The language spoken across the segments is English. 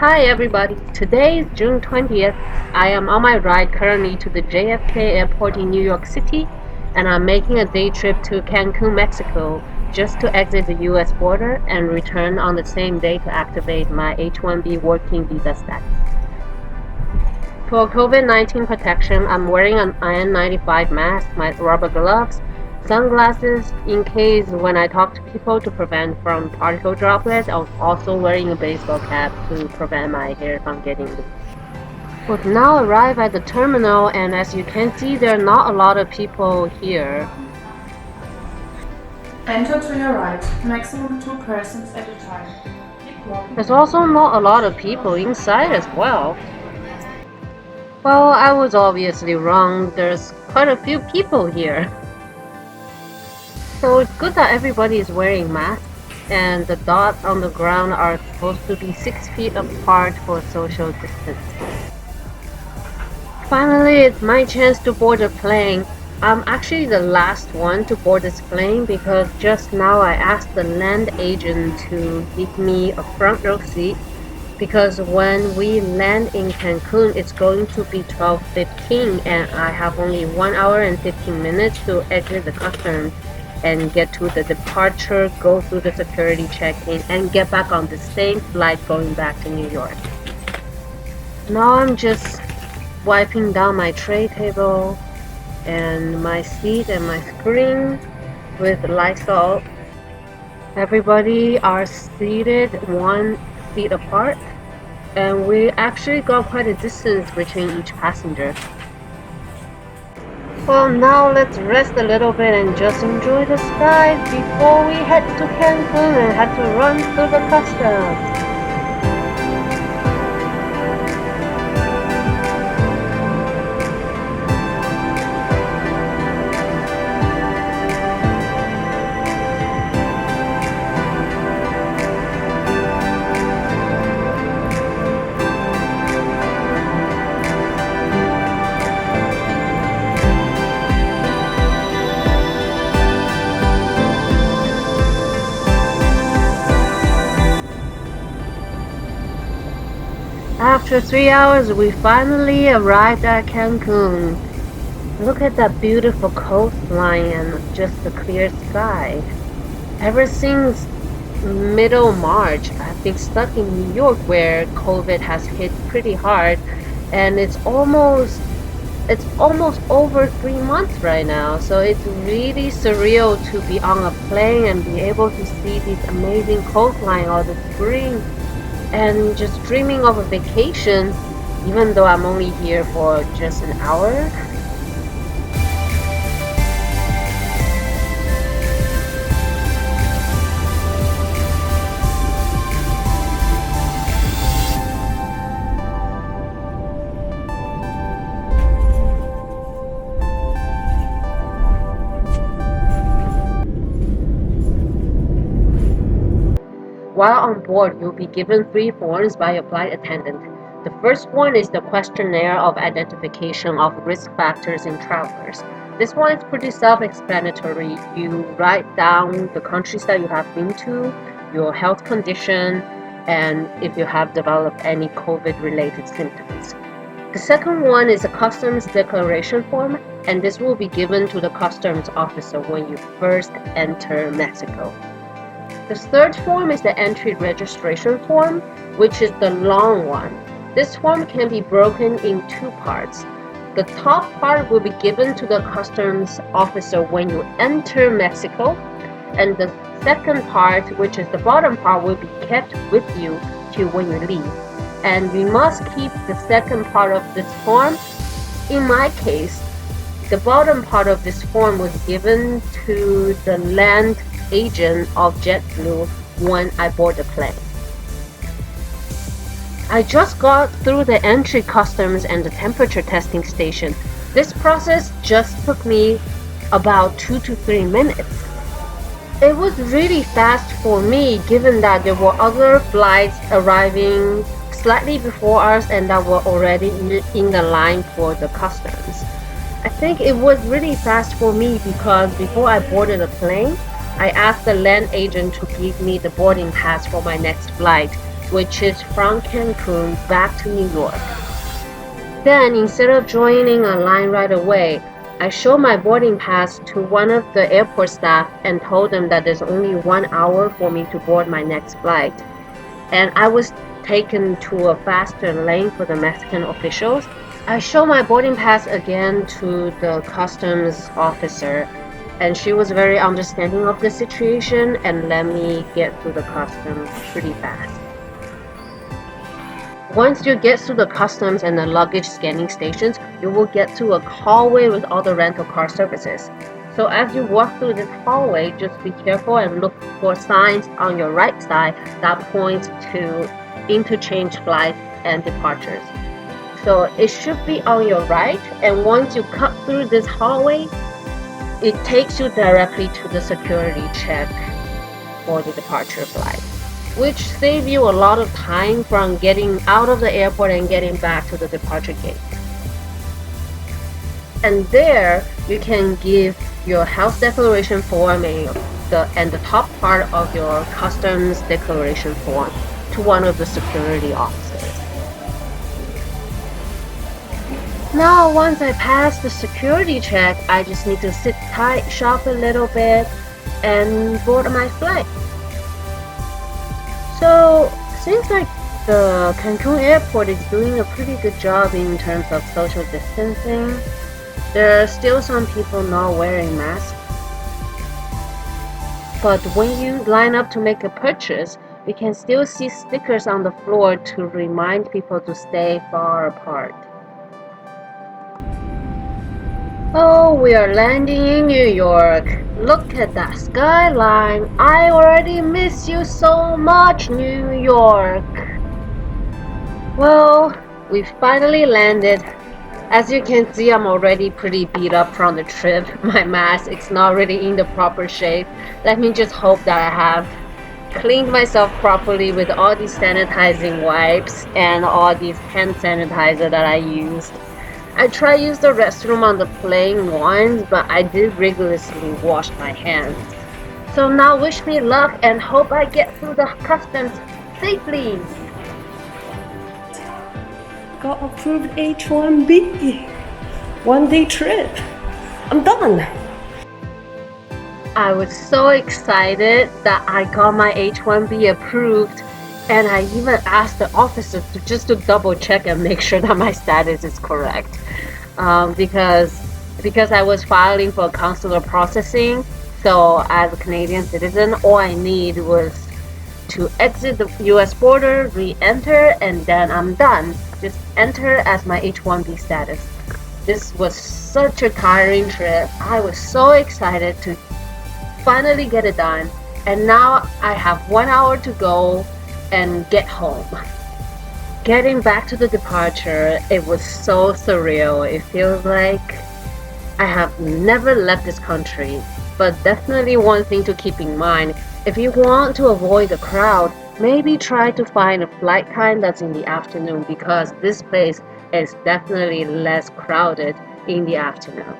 Hi everybody, today is June 20th. I am on my ride currently to the JFK airport in New York City, and I'm making a day trip to Cancun, Mexico, just to exit the US border and return on the same day to activate my H1-B working visa status. For COVID-19 protection, I'm wearing an N95 mask, my rubber gloves, sunglasses in case when I talk to people to prevent from particle droplets. I'm also wearing a baseball cap to prevent my hair from getting loose. We've now arrived at the terminal, and as you can see, there are not a lot of people here. Enter to your right, maximum 2 persons at a time. Keep walking. There's also not a lot of people inside as well. Well, I was obviously wrong. There's quite a few people here. So it's good that everybody is wearing masks, and the dots on the ground are supposed to be 6 feet apart for social distancing. Finally, it's my chance to board a plane. I'm actually the last one to board this plane because just now I asked the land agent to give me a front row seat because when we land in Cancun, it's going to be 12:15 and I have only 1 hour and 15 minutes to exit the customs and get to the departure, go through the security check-in, and get back on the same flight going back to New York. Now I'm just wiping down my tray table and my seat and my screen with Lysol. Everybody are seated 1 feet apart, and we actually got quite a distance between each passenger. Well, now let's rest a little bit and just enjoy the skies before we head to Cancun and have to run through the customs. After 3 hours, we finally arrived at Cancun. Look at that beautiful coastline and just the clear sky. Ever since middle March, I've been stuck in New York where COVID has hit pretty hard, and it's almost over 3 months right now. So it's really surreal to be on a plane and be able to see this amazing coastline all the spring and just dreaming of a vacation, even though I'm only here for just an hour. While on board, you'll be given 3 forms by your flight attendant. The first one is the questionnaire of identification of risk factors in travelers. This one is pretty self-explanatory. You write down the countries that you have been to, your health condition, and if you have developed any COVID-related symptoms. The second one is a customs declaration form, and this will be given to the customs officer when you first enter Mexico. The third form is the entry registration form, which is the long one. This form can be broken in 2 parts. The top part will be given to the customs officer when you enter Mexico, and the second part, which is the bottom part, will be kept with you till when you leave. And we must keep the second part of this form. In my case, the bottom part of this form was given to the land agent of JetBlue when I board the plane. I just got through the entry customs and the temperature testing station. This process just took me about 2 to 3 minutes. It was really fast for me given that there were other flights arriving slightly before us and that were already in the line for the customs. I think it was really fast for me because before I boarded the plane, I asked the land agent to give me the boarding pass for my next flight which is from Cancun back to New York. Then, instead of joining a line right away, I showed my boarding pass to one of the airport staff and told them that there's only 1 hour for me to board my next flight. And I was taken to a faster lane for the Mexican officials. I showed my boarding pass again to the customs officer, and she was very understanding of the situation and let me get through the customs pretty fast. Once you get through the customs and the luggage scanning stations, you will get to a hallway with all the rental car services. So as you walk through this hallway, just be careful and look for signs on your right side that point to interchange flights and departures. So it should be on your right, and once you cut through this hallway, it takes you directly to the security check for the departure flight, which saves you a lot of time from getting out of the airport and getting back to the departure gate. And there, you can give your health declaration form and the top part of your customs declaration form to one of the security officers. Now, once I pass the security check, I just need to sit tight, shop a little bit, and board my flight. So, seems like the Cancun airport is doing a pretty good job in terms of social distancing. There are still some people not wearing masks. But when you line up to make a purchase, you can still see stickers on the floor to remind people to stay far apart. Oh, we are landing in New York. Look at that skyline. I already miss you so much, New York. Well, we finally landed. As you can see, I'm already pretty beat up from the trip. My mask is not really in the proper shape. Let me just hope that I have cleaned myself properly with all these sanitizing wipes and all these hand sanitizer that I used. I tried to use the restroom on the plane once, but I did rigorously wash my hands. So now wish me luck and hope I get through the customs safely. Got approved H1-B. 1-day trip. I'm done. I was so excited that I got my H1-B approved, and I even asked the officer to double check and make sure that my status is correct. Because I was filing for consular processing, so as a Canadian citizen, all I need was to exit the US border, re-enter, and then I'm done. Just enter as my H1-B status. This was such a tiring trip. I was so excited to finally get it done, and now I have 1 hour to go and get home. Getting back to the departure, it was so surreal. It feels like I have never left this country, but definitely one thing to keep in mind, if you want to avoid the crowd, maybe try to find a flight time that's in the afternoon, because this place is definitely less crowded in the afternoon.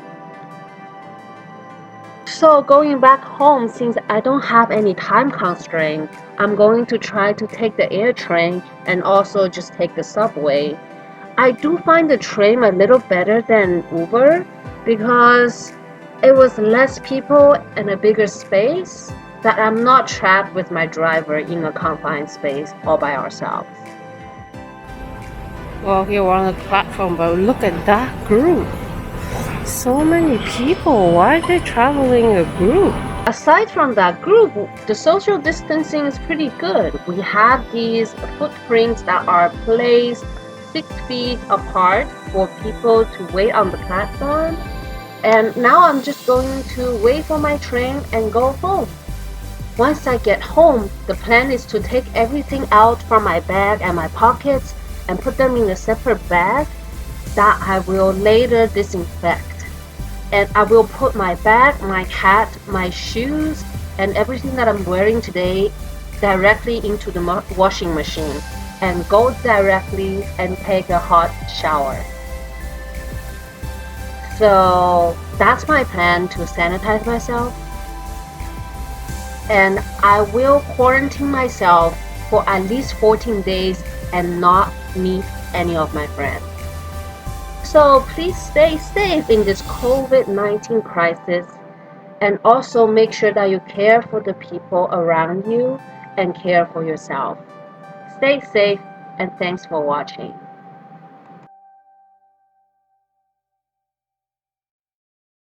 So going back home, since I don't have any time constraint, I'm going to try to take the air train and also just take the subway. I do find the train a little better than Uber because it was less people and a bigger space, that I'm not trapped with my driver in a confined space all by ourselves. Well, here we're on the platform, but look at that group. So many people. Why are they traveling a group? Aside from that group, the social distancing is pretty good. We have these footprints that are placed 6 feet apart for people to wait on the platform. And now I'm just going to wait for my train and go home. Once I get home, the plan is to take everything out from my bag and my pockets and put them in a separate bag that I will later disinfect. And I will put my bag, my hat, my shoes, and everything that I'm wearing today directly into the washing machine and go directly and take a hot shower. So that's my plan, to sanitize myself. And I will quarantine myself for at least 14 days and not meet any of my friends. So please stay safe in this COVID-19 crisis, and also make sure that you care for the people around you and care for yourself. Stay safe, and thanks for watching.